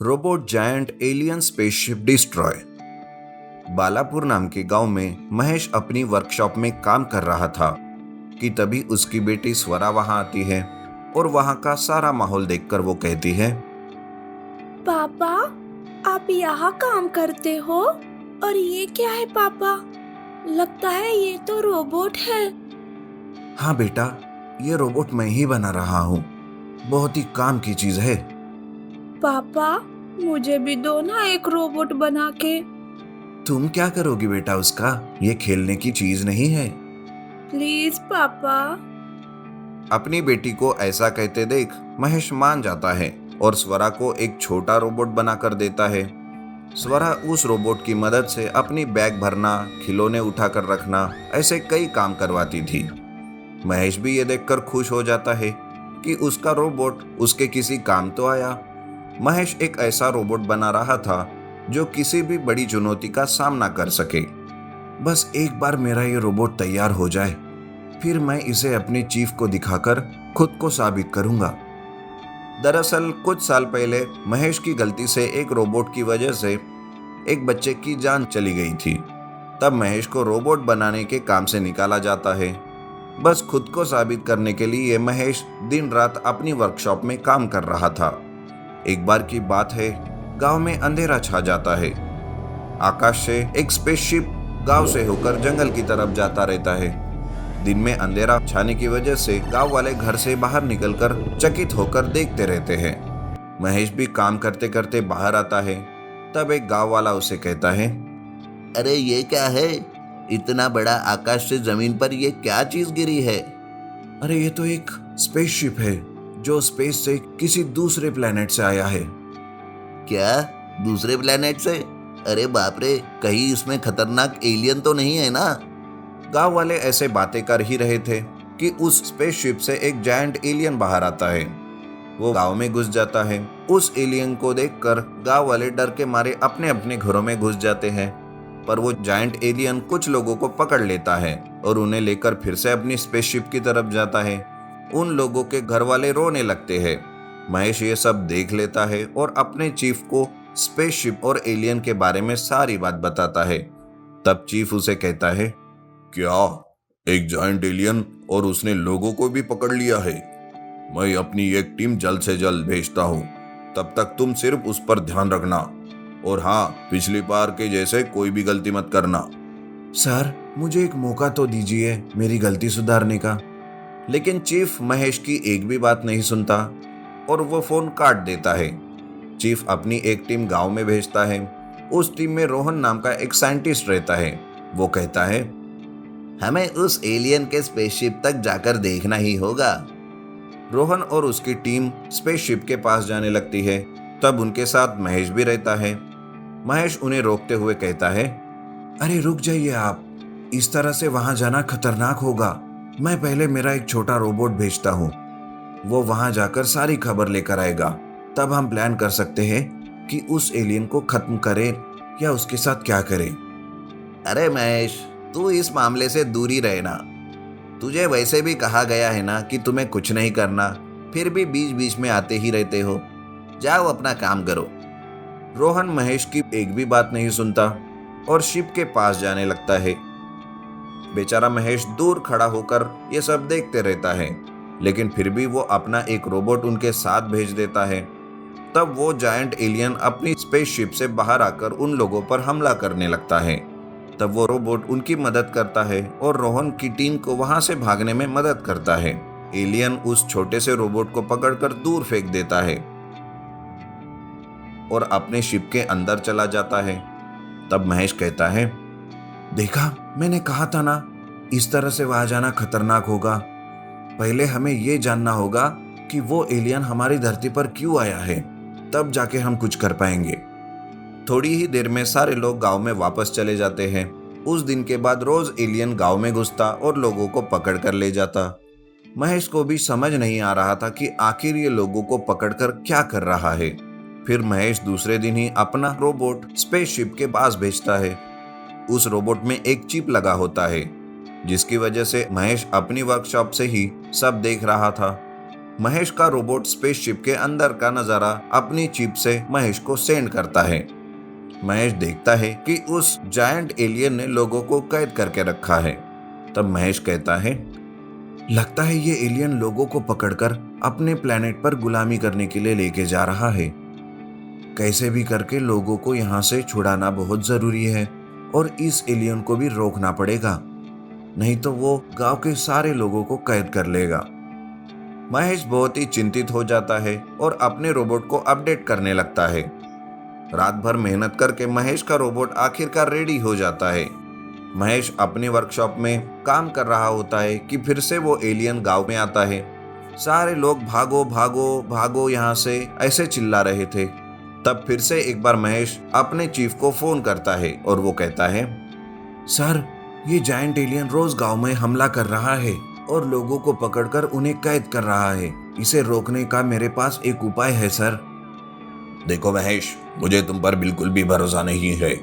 Robot giant alien spaceship destroy. Balapur नाम के गांव में महेश अपनी वर्कशॉप में काम कर रहा था कि तभी उसकी बेटी स्वरा वहां आती है और वहां का सारा माहौल देखकर वो कहती है, पापा, आप यहाँ काम करते हो? और ये क्या है पापा? लगता है ये तो रोबोट है। हाँ बेटा, ये रोबोट मैं ही बना रहा हूँ। बहुत ही काम की चीज है। पापा, मुझे भी दो ना एक रोबोट बना के। तुम क्या करोगी बेटा उसका? ये खेलने की चीज नहीं है। प्लीज पापा। अपनी बेटी को ऐसा कहते देख महेश मान जाता है और स्वरा को एक छोटा रोबोट बनाकर देता है। स्वरा उस रोबोट की मदद से अपनी बैग भरना, खिलौने उठाकर रखना, ऐसे कई काम करवाती थी। महेश भी ये देखकर खुश हो जाता है कि उसका रोबोट उसके किसी काम तो आया। महेश एक ऐसा रोबोट बना रहा था जो किसी भी बड़ी चुनौती का सामना कर सके। बस एक बार मेरा ये रोबोट तैयार हो जाए, फिर मैं इसे अपने चीफ को दिखाकर खुद को साबित करूंगा। दरअसल कुछ साल पहले महेश की गलती से एक रोबोट की वजह से एक बच्चे की जान चली गई थी। तब महेश को रोबोट बनाने के काम से निकाला जाता है। बस खुद को साबित करने के लिए महेश दिन रात अपनी वर्कशॉप में काम कर रहा था। एक बार की बात है, गांव में अंधेरा छा जाता है। आकाश से एक स्पेसशिप गांव से होकर जंगल की तरफ जाता रहता है। दिन में अंधेरा छाने की वजह से गांव वाले घर से बाहर निकलकर चकित होकर देखते रहते हैं। महेश भी काम करते करते बाहर आता है। तब एक गांव वाला उसे कहता है, अरे ये क्या है? इतना बड़ा आकाश से जमीन पर ये क्या चीज गिरी है? अरे ये तो एक स्पेसशिप है जो स्पेस से किसी दूसरे प्लेनेट से आया है। क्या? दूसरे प्लेनेट से? अरे बाप रे, कहीं इसमें खतरनाक एलियन तो नहीं है ना? गांव वाले ऐसे बातें कर ही रहे थे कि उस स्पेसशिप से एक जायंट एलियन बाहर आता है। वो गांव में घुस जाता है। उस एलियन को देखकर गांव वाले डर के मारे अपने अपने घरों में घुस जाते हैं। पर वो जायंट एलियन कुछ लोगों को पकड़ लेता है और उन्हें लेकर फिर से अपनी स्पेसशिप की तरफ जाता है। उन लोगों के घर वाले रोने लगते हैं। महेश ये सब देख लेता है और अपने चीफ को स्पेसशिप और एलियन के बारे में सारी बात बताता है। तब चीफ उसे कहता है, क्या? एक जायंट एलियन और उसने लोगों को भी पकड़ लिया है? मैं अपनी एक टीम जल्द से जल्द भेजता हूँ। तब तक तुम सिर्फ उस पर ध्यान रखना। और हाँ, पिछली बार के जैसे कोई भी गलती मत करना। सर, मुझे एक मौका तो दीजिए मेरी गलती सुधारने का। लेकिन चीफ महेश की एक भी बात नहीं सुनता और वो फोन काट देता है। चीफ अपनी एक टीम गांव में भेजता है। उस टीम में रोहन नाम का एक साइंटिस्ट रहता है। वो कहता है, हमें उस एलियन के स्पेसशिप तक जाकर देखना ही होगा। रोहन और उसकी टीम स्पेसशिप के पास जाने लगती है। तब उनके साथ महेश भी रहता है। महेश उन्हें रोकते हुए कहता है, अरे रुक जाइए आप, इस तरह से वहां जाना खतरनाक होगा। मैं पहले मेरा एक छोटा रोबोट भेजता हूँ। वो वहां जाकर सारी खबर लेकर आएगा। तब हम प्लान कर सकते हैं कि उस एलियन को खत्म करें या उसके साथ क्या करें। अरे महेश, तू इस मामले से दूर ही रहना। तुझे वैसे भी कहा गया है ना कि तुम्हें कुछ नहीं करना, फिर भी बीच बीच में आते ही रहते हो। जाओ अपना काम करो। रोहन महेश की एक भी बात नहीं सुनता और शिप के पास जाने लगता है। बेचारा महेश दूर खड़ा होकर ये सब देखते रहता है, लेकिन फिर भी वो अपना एक रोबोट उनके साथ भेज देता है। तब वो जायंट एलियन अपनी स्पेसशिप से बाहर आकर उन लोगों पर हमला करने लगता है। तब वो रोबोट उनकी मदद करता है और रोहन की टीम को वहां से भागने में मदद करता है। एलियन उस छोटे से रोबोट को पकड़कर दूर फेंक देता है और अपने शिप के अंदर चला जाता है। तब महेश कहता है, देखा, मैंने कहा था ना, इस तरह से वहां जाना खतरनाक होगा। पहले हमें यह जानना होगा कि वो एलियन हमारी धरती पर क्यों आया है, तब जाके हम कुछ कर पाएंगे। थोड़ी ही देर में सारे लोग गांव में वापस चले जाते हैं। उस दिन के बाद रोज एलियन गांव में घुसता और लोगों को पकड़ कर ले जाता। महेश को भी समझ नहीं आ रहा था कि आखिर ये लोगों को पकड़कर क्या कर रहा है। फिर महेश दूसरे दिन ही अपना रोबोट स्पेसशिप के पास भेजता है। उस रोबोट में एक चिप लगा होता है, जिसकी वजह से महेश अपनी वर्कशॉप से ही सब देख रहा था। महेश का रोबोट स्पेसशिप के अंदर का नजारा अपनी चिप से महेश को सेंड करता है। महेश देखता है कि उस जायंट एलियन ने लोगों को कैद करके रखा है। तब महेश कहता है, लगता है ये एलियन लोगों को पकड़कर अपने प्लेनेट पर गुलामी करने के लिए लेके जा रहा है। कैसे भी करके लोगों को यहाँ से छुड़ाना बहुत जरूरी है और इस एलियन को भी रोकना पड़ेगा, नहीं तो वो गांव के सारे लोगों को कैद कर लेगा। महेश बहुत ही चिंतित हो जाता है और अपने रोबोट को अपडेट करने लगता है। रात भर मेहनत करके महेश का रोबोट आखिरकार रेडी हो जाता है। महेश अपनी वर्कशॉप में काम कर रहा होता है कि फिर से वो एलियन गांव में आता है। सारे लोग भागो भागो भागो यहाँ से ऐसे चिल्ला रहे थे। तब फिर से एक बार महेश अपने चीफ को फोन करता है और वो कहता है, सर, ये जायंट एलियन रोज गांव में हमला कर रहा है और लोगों को पकड़कर उन्हें कैद कर रहा है। इसे रोकने का मेरे पास एक उपाय है सर। देखो महेश, मुझे तुम पर बिल्कुल भी भरोसा नहीं है,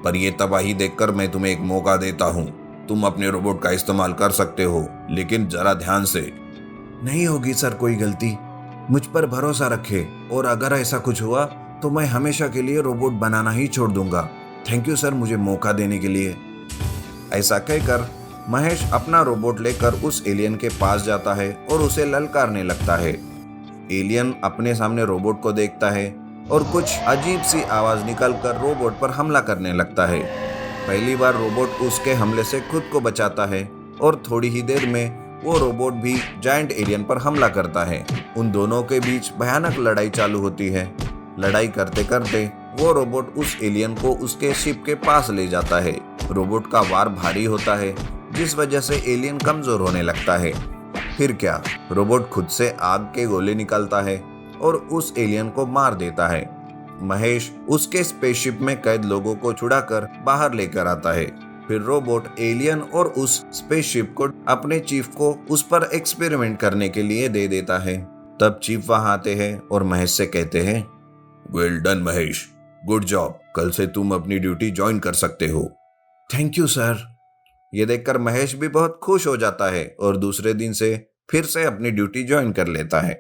पर यह तबाही देखकर मैं तुम्हें एक मौका देता हूँ। तुम अपने रोबोट का इस्तेमाल कर सकते हो, लेकिन जरा ध्यान से। नहीं होगी सर कोई गलती, मुझ पर भरोसा रखे, और अगर ऐसा कुछ हुआ तो मैं हमेशा के लिए रोबोट बनाना ही छोड़ दूंगा। थैंक यू सर मुझे मौका देने के लिए। ऐसा कहकर महेश अपना रोबोट लेकर उस एलियन के पास जाता है और उसे ललकारने लगता है। एलियन अपने सामने रोबोट को देखता है और कुछ अजीब सी आवाज निकलकर रोबोट पर हमला करने लगता है। पहली बार रोबोट उसके हमले से खुद को बचाता है और थोड़ी ही देर में वो रोबोट भी जायंट एलियन पर हमला करता है। उन दोनों के बीच भयानक लड़ाई चालू होती है। लड़ाई करते करते वो रोबोट उस एलियन को उसके शिप के पास ले जाता है। रोबोट का वार भारी होता है, जिस वजह से एलियन कमजोर होने लगता है। फिर क्या, रोबोट खुद से आग के गोले निकालता है और उस एलियन को मार देता है। महेश उसके स्पेसशिप में कैद लोगों को छुड़ाकर बाहर लेकर आता है। फिर रोबोट एलियन और उस स्पेसशिप को अपने चीफ को उस पर एक्सपेरिमेंट करने के लिए दे देता है। तब चीफ वहां आते हैं और महेश से कहते हैं, well done Mahesh, good job. कल से तुम अपनी ड्यूटी ज्वाइन कर सकते हो। Thank you sir. ये देखकर महेश भी बहुत खुश हो जाता है और दूसरे दिन से फिर से अपनी ड्यूटी ज्वाइन कर लेता है।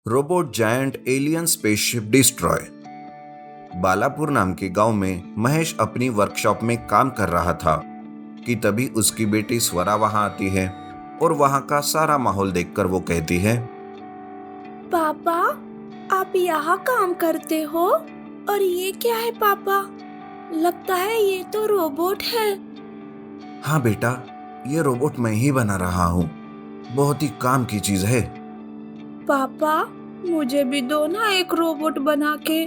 Robot giant alien spaceship destroy. Balapur नाम के गांव में महेश अपनी वर्कशॉप में काम कर रहा था कि तभी उसकी बेटी स्वरा वहां आती है और वहां का सारा माहौल देखकर वो कहती है, पापा, आप यहाँ काम करते हो? और ये क्या है पापा? लगता है ये तो रोबोट है। हाँ बेटा, ये रोबोट मैं ही बना रहा हूँ। बहुत ही काम की चीज है। पापा, मुझे भी दो ना एक रोबोट बना के।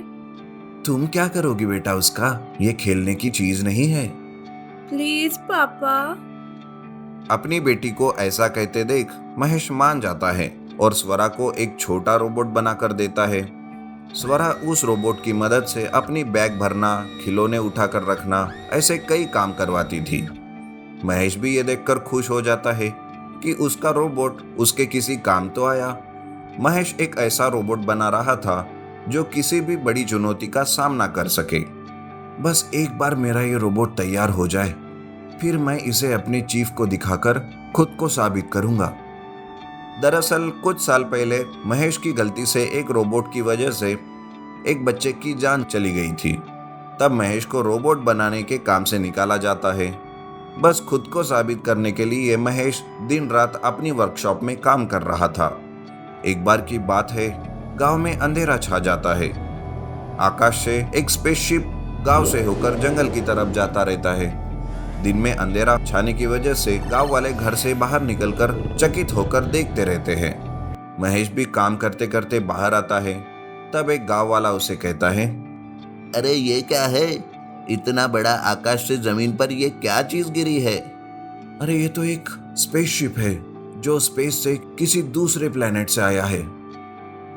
तुम क्या करोगी बेटा उसका? ये खेलने की चीज नहीं है। प्लीज पापा। अपनी बेटी को ऐसा कहते देख महेश मान जाता है और स्वरा को एक छोटा रोबोट बनाकर देता है। स्वरा उस रोबोट की मदद से अपनी बैग भरना, खिलौने उठाकर रखना, ऐसे कई काम करवाती थी। महेश भी ये देखकर खुश हो जाता है कि उसका रोबोट उसके किसी काम तो आया। महेश एक ऐसा रोबोट बना रहा था जो किसी भी बड़ी चुनौती का सामना कर सके। बस एक बार मेरा ये रोबोट तैयार हो जाए, फिर मैं इसे अपने चीफ को दिखाकर खुद को साबित करूंगा। दरअसल कुछ साल पहले महेश की गलती से एक रोबोट की वजह से एक बच्चे की जान चली गई थी। तब महेश को रोबोट बनाने के काम से निकाला जाता है। बस खुद को साबित करने के लिए महेश दिन रात अपनी वर्कशॉप में काम कर रहा था। एक बार की बात है, गांव में अंधेरा छा जाता है। आकाश से एक स्पेसशिप गांव से होकर जंगल की तरफ जाता रहता है। दिन में अंधेरा छाने की वजह से गांव वाले घर से बाहर निकलकर चकित होकर देखते रहते हैं। महेश भी काम करते करते बाहर आता है। तब एक गांव वाला उसे कहता है, अरे ये क्या है? इतना बड़ा आकाश से जमीन पर ये क्या चीज गिरी है? अरे ये तो एक स्पेसशिप है जो स्पेस से किसी दूसरे प्लेनेट से आया है।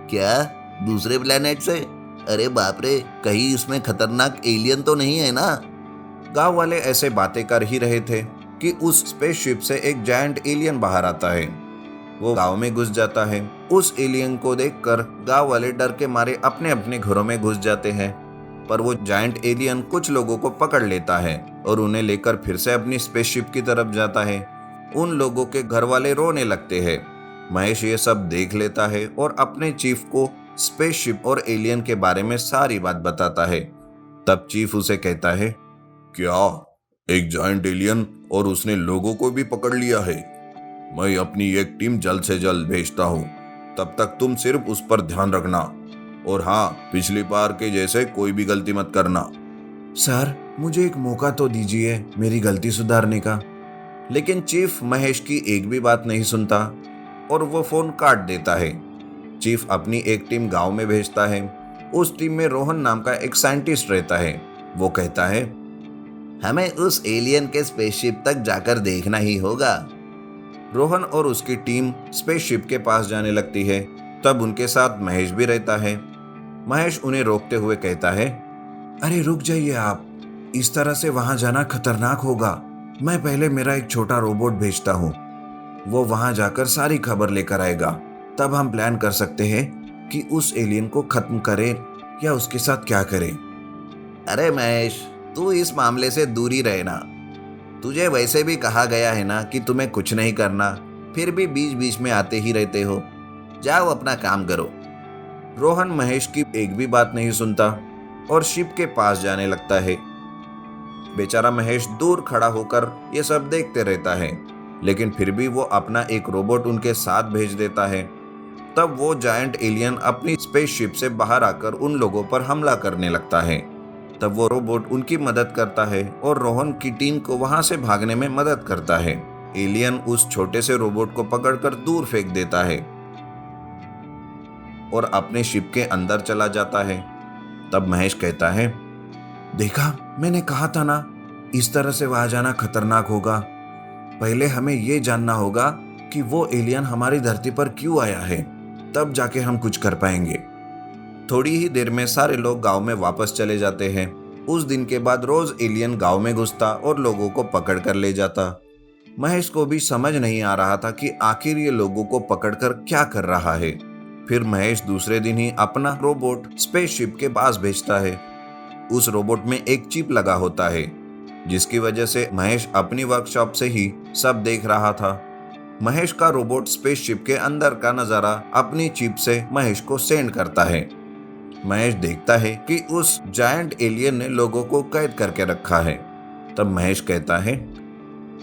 क्या? दूसरे प्लेनेट से? अरे बाप रे, कहीं इसमें खतरनाक एलियन तो नहीं है ना? गांव वाले ऐसे बातें कर ही रहे थे कि उस स्पेसशिप से एक जायंट एलियन बाहर आता है। वो गांव में घुस जाता है। उस एलियन को देखकर गांव वाले डर के मारे अपने अपने घरों में घुस जाते हैं। पर वो जायंट एलियन कुछ लोगों को पकड़ लेता है और उन्हें लेकर फिर से अपनी स्पेसशिप की तरफ जाता है। उन लोगों के घर वाले रोने लगते हैं। महेश ये सब देख लेता है और अपने चीफ को स्पेसशिप और एलियन के बारे में सारी बात बताता है। तब चीफ उसे कहता है, क्या एक जायंट एलियन और उसने लोगों को भी पकड़ लिया है? मैं अपनी एक टीम जल्द से जल्द भेजता हूँ, तब तक तुम सिर्फ उस पर ध्यान रखना। और हाँ, पिछली बार के जैसे कोई भी गलती मत करना। सर मुझे एक मौका तो दीजिए मेरी गलती सुधारने का। लेकिन चीफ महेश की एक भी बात नहीं सुनता और वो फोन काट देता है। चीफ अपनी एक टीम गांव में भेजता है। उस टीम में रोहन नाम का एक साइंटिस्ट रहता है। वो कहता है, हमें उस एलियन के स्पेसशिप तक जाकर देखना ही होगा। रोहन और उसकी टीम स्पेसशिप के पास जाने लगती है। तब उनके साथ महेश भी रहता है। महेश उन्हें रोकते हुए कहता है, अरे रुक जाइए आप, इस तरह से वहां जाना खतरनाक होगा। मैं पहले मेरा एक छोटा रोबोट भेजता हूँ, वो वहां जाकर सारी खबर लेकर आएगा। तब हम प्लान कर सकते हैं कि उस एलियन को खत्म करें या उसके साथ क्या करें। अरे महेश, तू इस मामले से दूर ही रहना। तुझे वैसे भी कहा गया है ना कि तुम्हें कुछ नहीं करना, फिर भी बीच बीच में आते ही रहते हो। जाओ अपना काम करो। रोहन महेश की एक भी बात नहीं सुनता और शिप के पास जाने लगता है। बेचारा महेश दूर खड़ा होकर ये सब देखते रहता है, लेकिन फिर भी वो अपना एक रोबोट उनके साथ भेज देता है। तब वो जायंट एलियन अपनी स्पेसशिप से बाहर आकर उन लोगों पर हमला करने लगता है। तब वो रोबोट उनकी मदद करता है और रोहन की टीम को वहां से भागने में मदद करता है। एलियन उस छोटे से रोबोट को पकड़कर दूर फेंक देता है और अपने शिप के अंदर चला जाता है। तब महेश कहता है, देखा, मैंने कहा था ना, इस तरह से वहां जाना खतरनाक होगा। पहले हमें ये जानना होगा कि वो एलियन हमारी धरती पर क्यों आया है, तब जाके हम कुछ कर पाएंगे। थोड़ी ही देर में सारे लोग गांव में वापस चले जाते हैं। उस दिन के बाद रोज एलियन गांव में घुसता और लोगों को पकड़ कर ले जाता। महेश को भी समझ नहीं आ रहा था कि आखिर ये लोगों को पकड़कर क्या कर रहा है। फिर महेश दूसरे दिन ही अपना रोबोट स्पेसशिप के पास भेजता है। उस रोबोट में एक चिप लगा होता है, जिसकी वजह से महेश अपनी वर्कशॉप से ही सब देख रहा था। महेश का रोबोट स्पेसशिप के अंदर का नजारा अपनी चिप से महेश को सेंड करता है। महेश देखता है कि उस जायंट एलियन ने लोगों को कैद करके रखा है। तब महेश कहता है,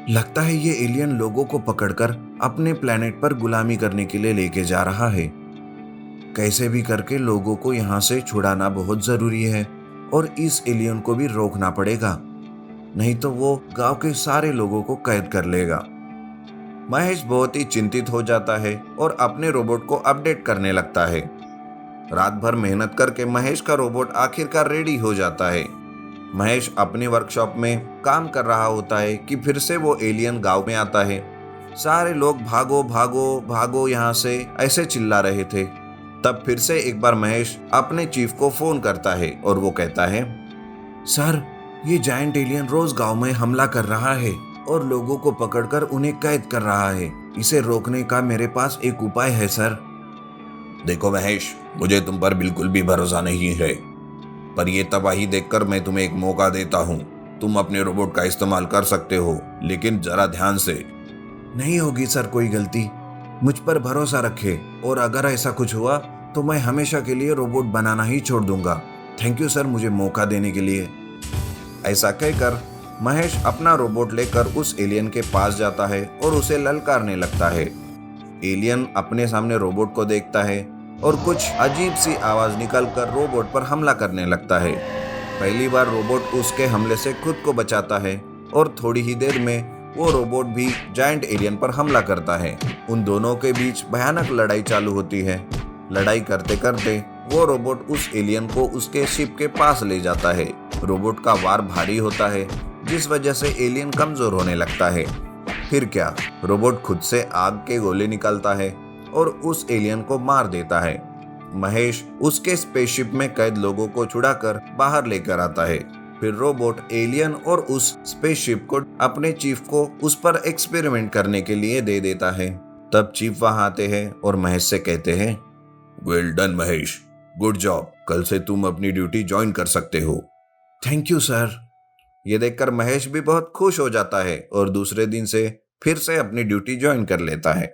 लगता है ये एलियन लोगों को पकड़कर अपने प्लेनेट पर गुलामी करने के लिए लेके जा रहा है। कैसे भी करके लोगों को यहाँ से छुड़ाना बहुत जरूरी है और इस एलियन को भी रोकना पड़ेगा, नहीं तो वो गांव के सारे लोगों को कैद कर लेगा। महेश बहुत ही चिंतित हो जाता है और अपने रोबोट को अपडेट करने लगता है। रात भर मेहनत करके महेश का रोबोट आखिरकार रेडी हो जाता है। महेश अपनी वर्कशॉप में काम कर रहा होता है कि फिर से वो एलियन गांव में आता है। सारे लोग भागो भागो भागो यहाँ से ऐसे चिल्ला रहे थे। तब फिर से एक बार महेश अपने चीफ को फोन करता है और वो कहता है, सर, ये जायंट एलियन रोज गांव में हमला कर रहा है और लोगों को पकड़कर उन्हें कैद कर रहा है। इसे रोकने का मेरे पास एक उपाय है सर। देखो महेश, मुझे तुम पर बिल्कुल भी भरोसा नहीं है, पर यह तबाही देखकर मैं तुम्हें एक मौका देता हूँ। तुम अपने रोबोट का इस्तेमाल कर सकते हो, लेकिन जरा ध्यान से। नहीं होगी सर कोई गलती, मुझ पर भरोसा रखे, और अगर ऐसा कुछ हुआ तो मैं हमेशा के लिए रोबोट बनाना ही छोड़ दूंगा। थैंक यू सर मुझे मौका देने के लिए। ऐसा कहकर महेश अपना रोबोट लेकर उस एलियन के पास जाता है और उसे ललकारने लगता है। एलियन अपने सामने रोबोट को देखता है और कुछ अजीब सी आवाज निकलकर रोबोट पर हमला करने लगता है। पहली बार रोबोट उसके हमले से खुद को बचाता है और थोड़ी ही देर में वो रोबोट भी जायंट एलियन पर हमला करता है। उन दोनों के बीच भयानक लड़ाई चालू होती है। लड़ाई करते करते वो रोबोट उस एलियन को उसके शिप के पास ले जाता है। रोबोट का वार भारी होता है, जिस वजह से एलियन कमजोर होने लगता है। फिर क्या, रोबोट खुद से आग के गोले निकालता है और उस एलियन को मार देता है। महेश उसके स्पेसशिप में कैद लोगों को छुड़ाकर बाहर लेकर आता है। फिर रोबोट एलियन और उस स्पेसशिप को अपने चीफ को उस पर एक्सपेरिमेंट करने के लिए दे देता है। तब चीफ वहां आते हैं और महेश से कहते हैं, well done Mahesh, good job. कल से तुम अपनी ड्यूटी ज्वाइन कर सकते हो। Thank you sir. ये देखकर महेश भी बहुत खुश हो जाता है और दूसरे दिन से फिर से अपनी ड्यूटी ज्वाइन कर लेता है।